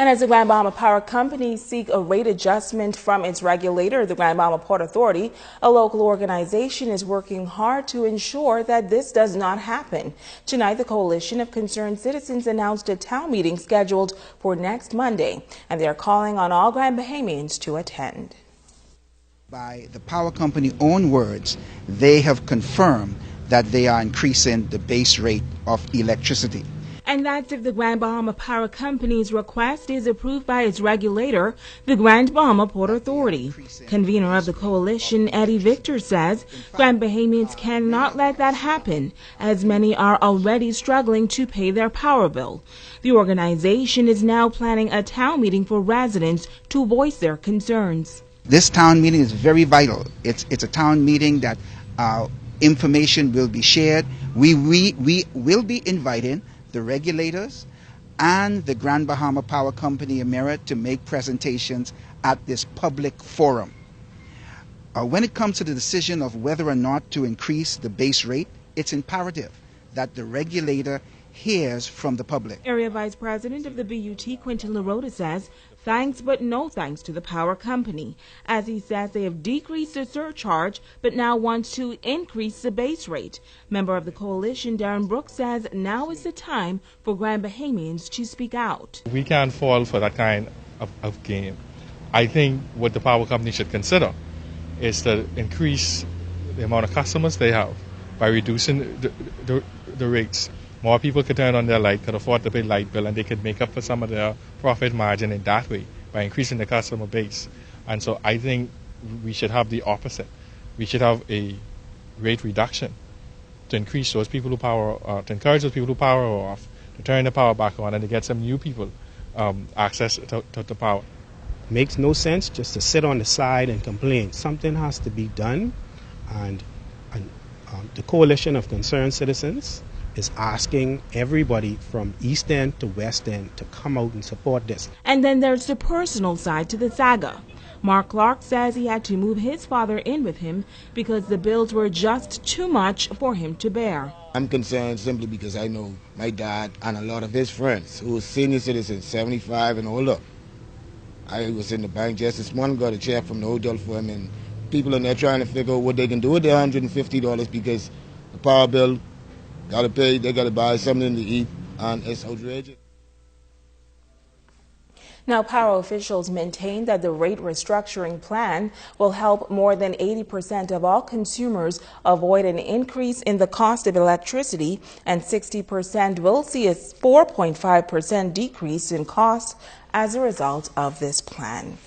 And as the Grand Bahama Power Company seek a rate adjustment from its regulator, the Grand Bahama Port Authority, a local organization is working hard to ensure that this does not happen. Tonight, the Coalition of Concerned Citizens announced a town meeting scheduled for next Monday, and they are calling on all Grand Bahamians to attend. By the power company own words, they have confirmed that they are increasing the base rate of electricity. And that's if the Grand Bahama Power Company's request is approved by its regulator, the Grand Bahama Port Authority. Convener of the coalition, Eddie Victor, says Grand Bahamians cannot let that happen, as many are already struggling to pay their power bill. The organization is now planning a town meeting for residents to voice their concerns. This town meeting is very vital. It's a town meeting that information will be shared. We will be inviting the regulators and the Grand Bahama Power Company Emirate to make presentations at this public forum. When it comes to the decision of whether or not to increase the base rate, it's imperative that the regulator hears from the public. Area Vice President of the BUT, Quentin LaRota, says thanks but no thanks to the power company, as he says they have decreased the surcharge but now want to increase the base rate. Member of the coalition, Darren Brooks, says now is the time for Grand Bahamians to speak out. We can't fall for that kind of game. I think what the power company should consider is to increase the amount of customers they have by reducing the rates. More people could turn on their light, could afford to pay light bill, and they could make up for some of their profit margin in that way by increasing the customer base. And so I think we should have the opposite. We should have a rate reduction to increase those people who to encourage those people who power off, to turn the power back on, and to get some new people access to power. Makes no sense just to sit on the side and complain. Something has to be done, and the Coalition of Concerned Citizens is asking everybody from East End to West End to come out and support this. And then there's the personal side to the saga. Mark Clark says he had to move his father in with him because the bills were just too much for him to bear. I'm concerned simply because I know my dad and a lot of his friends who are senior citizens, 75 and older. I was in the bank just this morning, got a check from the hotel for him, and people in there trying to figure out what they can do with their $150 because the power bill got to pay, they got to buy something to eat, and it's outrageous. Now, power officials maintain that the rate restructuring plan will help more than 80% of all consumers avoid an increase in the cost of electricity, and 60% will see a 4.5% decrease in cost as a result of this plan.